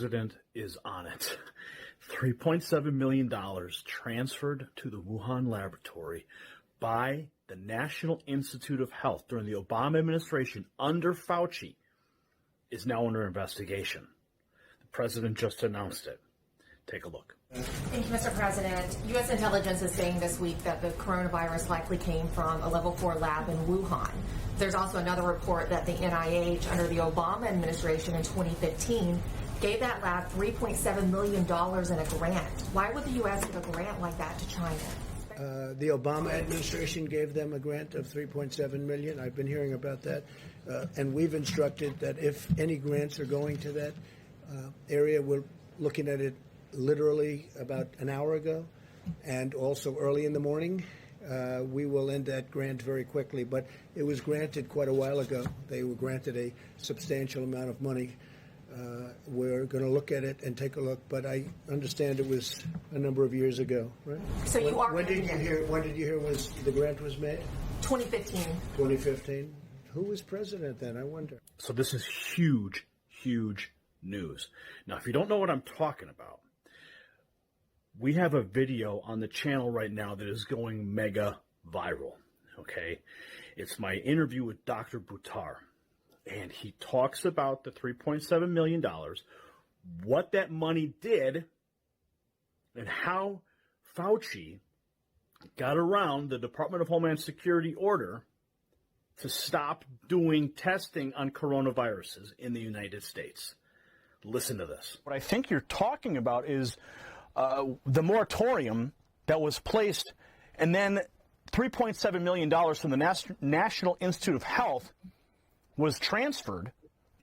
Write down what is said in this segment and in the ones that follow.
president is on it. $3.7 million transferred to the Wuhan laboratory by the National Institute of Health during the Obama administration under Fauci is now under investigation. The president just announced it. Take a look. Thank you, Mr. President. U.S. intelligence is saying this week that the coronavirus likely came from a level 4 lab in Wuhan. There's also another report that the NIH, under the Obama administration in 2015, gave that lab $3.7 million in a grant. Why would the U.S. give a grant like that to China? The Obama administration gave them a grant of $3.7 million. I've been hearing about that. And we've instructed that if any grants are going to that area, we're looking at it literally about an hour ago, and also early in the morning. We will end that grant very quickly, but it was granted quite a while ago. They were granted a substantial amount of money. We're going to look at it and take a look, but I understand it was a number of years ago, right? So you are. When did you hear was the grant was made? 2015. 2015. Who was president then? I wonder. So this is huge, huge news. Now, if you don't know what I'm talking about, we have a video on the channel right now that is going mega viral, okay? It's my interview with Dr. Buttar, and he talks about the $3.7 million, what that money did, and how Fauci got around the Department of Homeland Security order to stop doing testing on coronaviruses in the United States. Listen to this. What I think you're talking about is the moratorium that was placed, and then $3.7 million from the National Institute of Health was transferred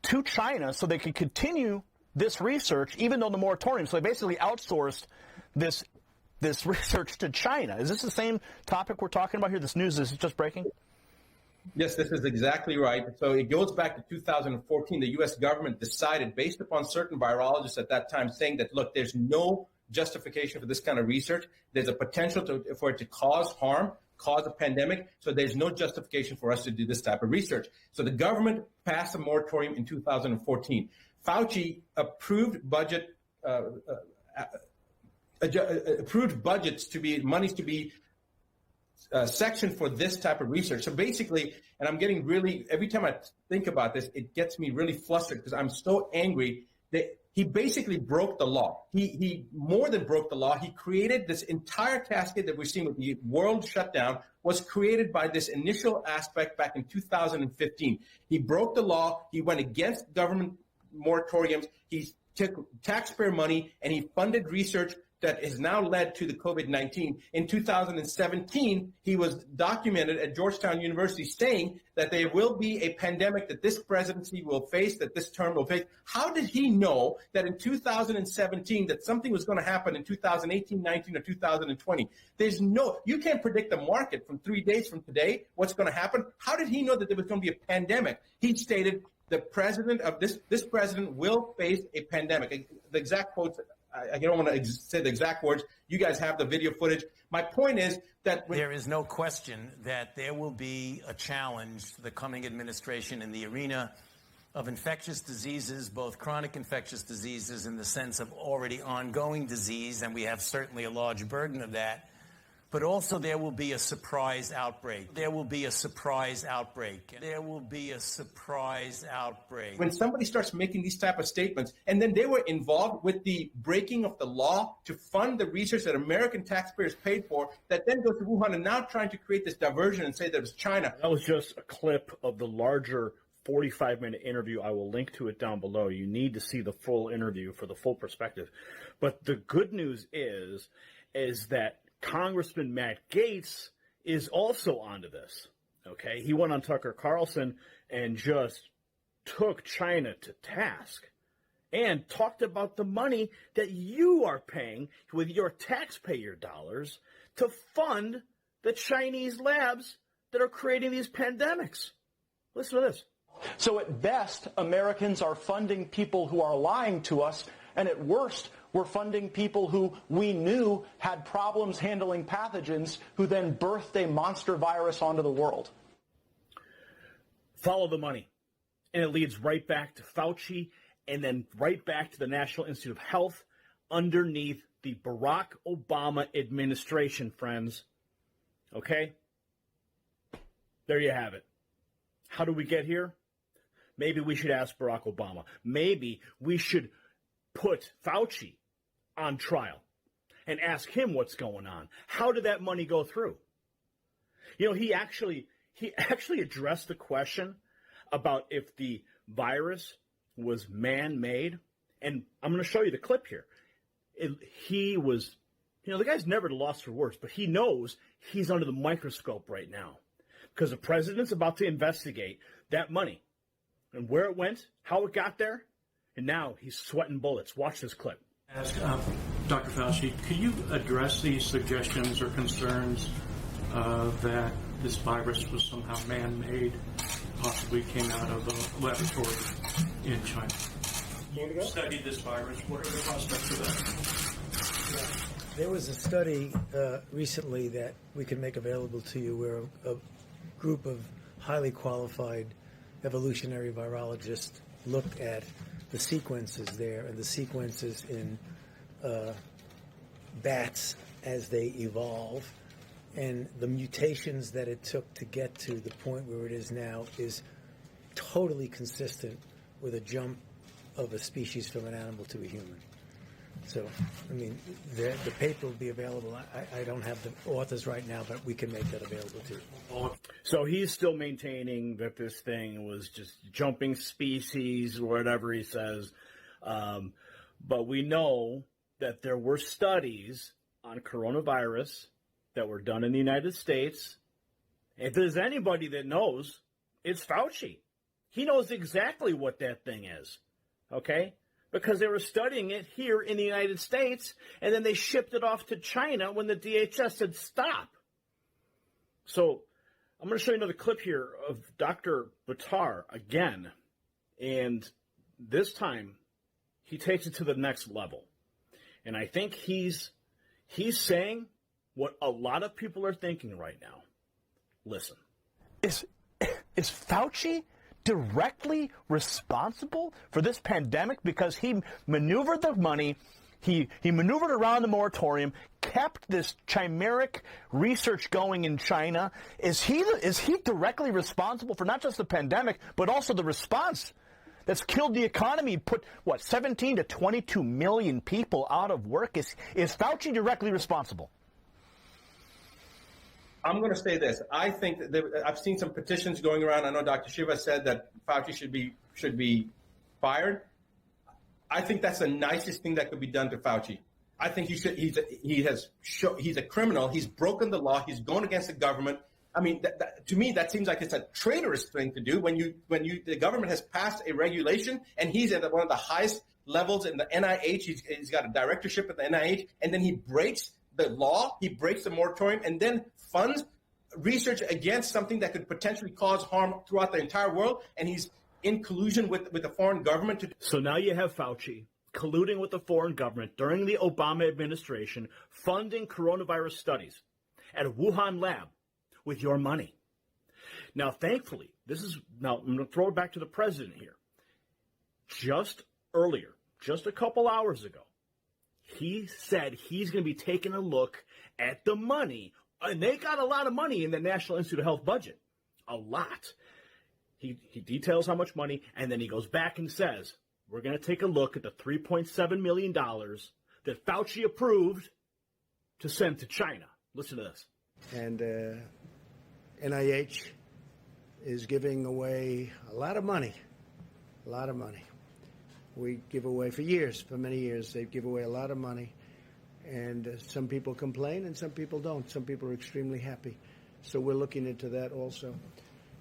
to China so they could continue this research, even though the moratorium. So they basically outsourced this research to China. Is this the same topic we're talking about here? This news is just breaking? Yes, this is exactly right. So it goes back to 2014. The U.S. government decided, based upon certain virologists at that time, saying that, look, there's no justification for this kind of research. There's a potential for it to cause harm, cause a pandemic. So there's no justification for us to do this type of research. So the government passed a moratorium in 2014. Fauci approved budgets to be monies to be section for this type of research. So basically, and I'm getting really, every time I think about this, it gets me really flustered because I'm so angry that he basically broke the law. He more than broke the law. He created this entire cascade that we're seeing with the world shutdown was created by this initial aspect back in 2015. He broke the law. He went against government moratoriums. He took taxpayer money and he funded research that has now led to the COVID-19. In 2017, he was documented at Georgetown University saying that there will be a pandemic that this presidency will face, that this term will face. How did he know that in 2017 that something was going to happen in 2018, 19, or 2020? You can't predict the market from 3 days from today, what's going to happen. How did he know that there was going to be a pandemic? He stated the president of this president will face a pandemic. The exact quotes, I don't want to say the exact words. You guys have the video footage. My point is that there is no question that there will be a challenge to the coming administration in the arena of infectious diseases, both chronic infectious diseases in the sense of already ongoing disease, and we have certainly a large burden of that. But also there will be a surprise outbreak. There will be a surprise outbreak. There will be a surprise outbreak. When somebody starts making these type of statements, and then they were involved with the breaking of the law to fund the research that American taxpayers paid for, that then goes to Wuhan and now trying to create this diversion and say that it was China. That was just a clip of the larger 45-minute interview. I will link to it down below. You need to see the full interview for the full perspective. But the good news is that Congressman Matt Gaetz is also onto this, okay? He went on Tucker Carlson and just took China to task and talked about the money that you are paying with your taxpayer dollars to fund the Chinese labs that are creating these pandemics. Listen to this. So at best, Americans are funding people who are lying to us, and at worst, we're funding people who we knew had problems handling pathogens who then birthed a monster virus onto the world. Follow the money. And it leads right back to Fauci and then right back to the National Institute of Health underneath the Barack Obama administration, friends. Okay? There you have it. How do we get here? Maybe we should ask Barack Obama. Maybe we should put Fauci on trial and ask him what's going on. How did that money go through? You know, he actually addressed the question about if the virus was man-made. And I'm going to show you the clip here. He was, you know, the guy's never at a loss for words, but he knows he's under the microscope right now because the president's about to investigate that money and where it went, how it got there, and now he's sweating bullets. Watch this clip. Ask Dr. Fauci, could you address these suggestions or concerns that this virus was somehow man-made, possibly came out of a laboratory in China? You studied this virus. What are the prospects of that? There was a study recently that we can make available to you where a group of highly qualified evolutionary virologists looked at the sequences there and the sequences in bats as they evolve, and the mutations that it took to get to the point where it is now is totally consistent with a jump of a species from an animal to a human. So, I mean, the paper will be available. I don't have the authors right now, but we can make that available to you. So he's still maintaining that this thing was just jumping species, or whatever he says. But we know that there were studies on coronavirus that were done in the United States. If there's anybody that knows, it's Fauci. He knows exactly what that thing is, okay? Because they were studying it here in the United States, and then they shipped it off to China when the DHS said stop. So I'm going to show you another clip here of Dr. Buttar again, and this time he takes it to the next level. And I think he's saying what a lot of people are thinking right now. Listen. Is Fauci directly responsible for this pandemic because he maneuvered the money, he maneuvered around the moratorium, kept this chimeric research going in China? Is he directly responsible for not just the pandemic but also the response that's killed the economy, put 17 to 22 million people out of work? Is Fauci directly responsible? I'm going to say this. I think that I've seen some petitions going around. I know Dr. Shiva said that Fauci should be fired. I think that's the nicest thing that could be done to Fauci. I think he's a criminal. He's broken the law. He's going against the government. I mean, to me, that seems like it's a traitorous thing to do when the government has passed a regulation and he's at one of the highest levels in the NIH. He's got a directorship at the NIH, and then he breaks the law, he breaks the moratorium, and then funds research against something that could potentially cause harm throughout the entire world, and he's in collusion with the foreign government. So now you have Fauci colluding with the foreign government during the Obama administration, funding coronavirus studies at a Wuhan lab with your money. Now, thankfully, I'm going to throw it back to the president here. Just earlier, just a couple hours ago, he said he's going to be taking a look at the money. And they got a lot of money in the National Institute of Health budget. A lot. He details how much money, and then he goes back and says, we're going to take a look at the $3.7 million that Fauci approved to send to China. Listen to this. And NIH is giving away a lot of money. A lot of money. We give away for many years, they give away a lot of money. And some people complain and some people don't. Some people are extremely happy. So we're looking into that also.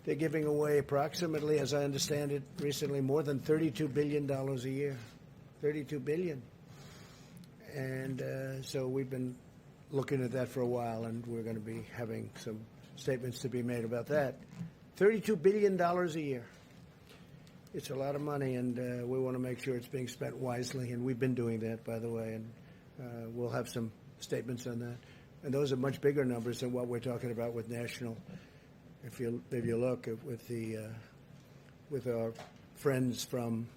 They're giving away approximately, as I understand it, recently more than $32 billion a year. $32 billion. And so we've been looking at that for a while, and we're going to be having some statements to be made about that. $32 billion a year. It's a lot of money, and we want to make sure it's being spent wisely, and we've been doing that, by the way, and we'll have some statements on that. And those are much bigger numbers than what we're talking about with national. If you look with our friends from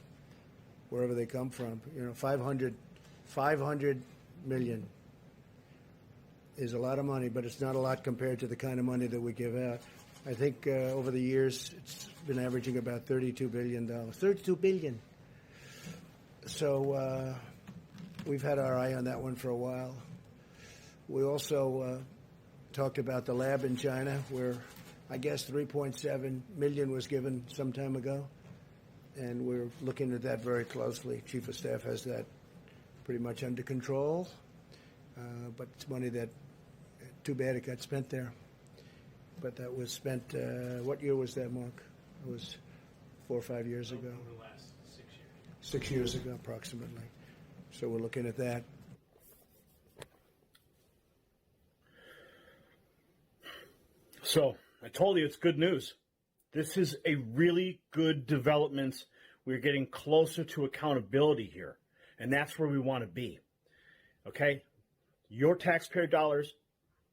wherever they come from. 500 million is a lot of money, but it's not a lot compared to the kind of money that we give out. I think over the years it's been averaging about $32 billion. $32 billion. So we've had our eye on that one for a while. We also talked about the lab in China, where I guess 3.7 million was given some time ago, and we're looking at that very closely. Chief of Staff has that pretty much under control, but it's money that, too bad it got spent there. But that was spent, what year was that, Mark? It was 4 or 5 years ago. Over the last 6 years. 6 years ago, approximately. So we're looking at that. So I told you it's good news. This is a really good development. We're getting closer to accountability here, and that's where we want to be. Okay? Your taxpayer dollars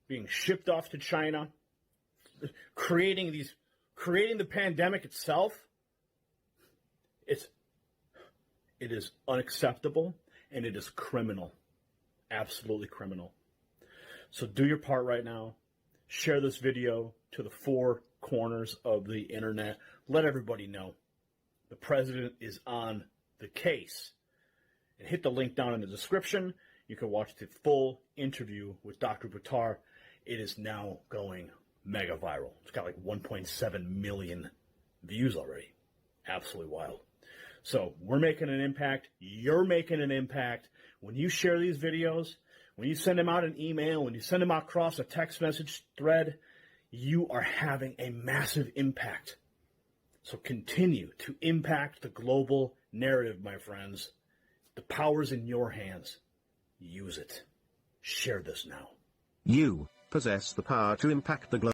being shipped off to China, creating the pandemic itself. It is unacceptable, and it is criminal. Absolutely criminal. So do your part right now. Share this video to the 4 corners of the internet. Let everybody know the president is on the case. And hit the link down in the description. You can watch the full interview with Dr. Buttar. It is now going mega viral. It's got like 1.7 million views already. Absolutely wild. So we're making an impact. You're making an impact. When you share these videos, when you send them out an email, when you send them out across a text message thread, you are having a massive impact. So continue to impact the global narrative, my friends. The power's in your hands. Use it. Share this now. You possess the power to impact the global